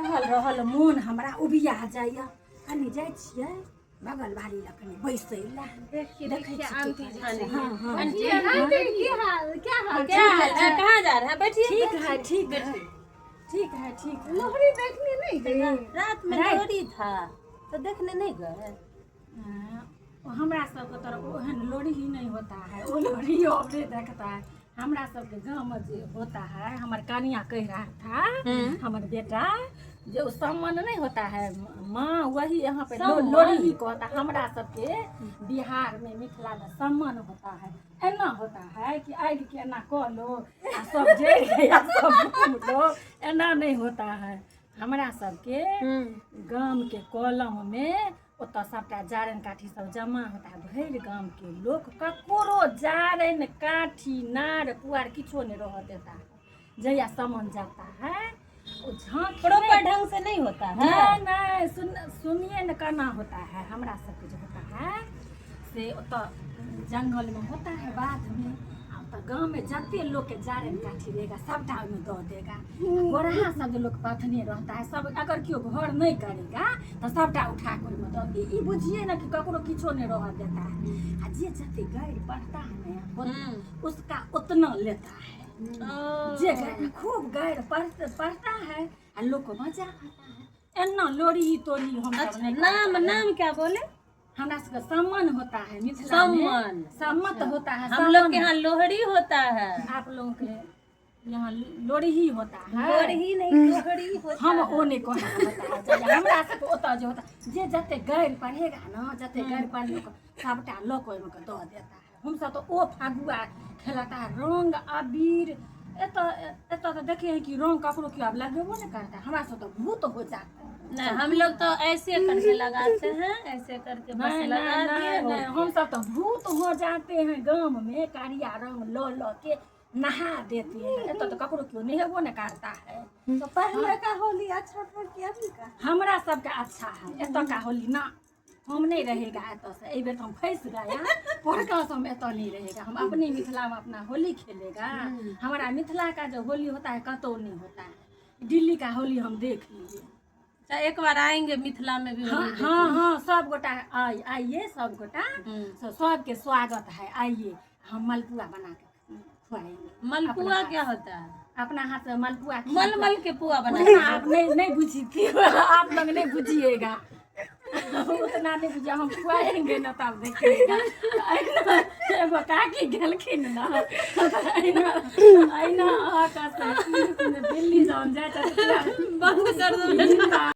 रहल रहल मोन हमरा उबिया जाइए। कनी जाइ छियै बगल बारी लग कनी बैसै ला। देखिए आंटी जाने। हाँ हाँ आंटी क्या हाल कहाँ जा रहे हैं? बैठिए। ठीक है ठीक है ठीक है ठीक है। लोहड़ी देखने नहीं गए? रात में लोहड़ी था तो देखने नहीं गए? हमरा सबके तरफ ओहन लोहड़ी ही नहीं होता है। वो लोहड़ी अपने देखता है। हमरा सबके गाँव में जो होता है, हमारे कनिया कह रहा था हमारे बेटा जो सम्मान नहीं होता है माँ, वही यहाँ पे लोहड़ी ही कहता है। हमरा सबके बिहार में मिथिला में सम्मान होता है। ऐना होता है कि आग के एना कह लो आ सब जल गया सब घूम लो, ऐना नहीं होता है। हमरा सबके गाँव के कलम में ओत सबटा जारन काठी सब जमा होता है। भर गाँव के लोग ककरो जारन काठी नार पुआर किछो नहीं रह देता है। जया सामान जाता है वो झाँक प्रॉपर ढंग से नहीं होता है। नहीं सुनिए न करना होता है। हमरा सबके जो होता है से ओत जंगल में होता है। बाद में तो गाँव में जते लोग के जारन काठी रहेगा सबटा में दो देगा। गोरहा सब जो लोग पथने रहता है सब, अगर क्यों घर नहीं करेगा तो सबटा उठा कर में दो दे। ये बुझिए ना कि ककरो किछो नहीं रह देता है। आ जे जते गैर पड़ता है ना उसका उतना लेता है। जे गैर खूब गैर पड़ता है आ लोग को मजा आता है। एना लोरी तोरी हम सब नहीं। नाम क्या बोले? हमरा सबका सम्मान होता है मिथिला सम्मान में। सम्मत होता है। हम लोग के यहाँ लोहड़ी होता है। आप लोगों के यहाँ लोहड़ी ही होता है। लोहड़ी नहीं लोहड़ी होता हम वो नहीं कहना होता है। हमरा सबके ओता जो होता है जे जते गैर पढ़ेगा ना जते गैर पढ़ लोग सबटा लोग ओइमे के दो देता है। हम सब तो ओ फागुआ खेलता है रंग अबीर। एत तो देखे हैं कि रंग ककरो की अब लगेबो नहीं करता है। हमरा सब तो भूत हो जाता है। नहीं हम लोग तो ऐसे करके लगाते हैं, ऐसे करके बस लगा दिए। नहीं हम सब तो भूत हो जाते हैं। गाँव में कारिया रंग लो लो के नहा देते हैं। एत तो ककरो क्यों नहेबो नहीं करता है। तो पहले का होली अच्छा था कि अभी का? हमरा सबका अच्छा है। एत का होली ना हम नहीं रहेगा एत से। ए बेर तो हम फंस गया पड़का से हम एत नहीं रहेगा। हम अपनी मिथिला में अपना होली खेलेगा। हमारा मिथिला का जो होली होता है कतो नहीं होता है। दिल्ली का होली हम देख लीजिए। एक बार आएंगे मिथिला में भी हाँ हाँ हाँ सब गोटा आइए सब गोटा सबके स्वागत है। आइए हम मलपुआ बना के खुआएंगे। मलपुआ क्या होता है? अपना हाथ से मलपुआ मलमल के पुआ बना। आप नहीं बुझी थी आप लोग नहीं बुझिएगा उतना नहीं बुझिए। हम खुआएंगे ना तब देखिएगा। एगो काकी गेलखिन ना दिल्ली जान जाए बंद कर दो।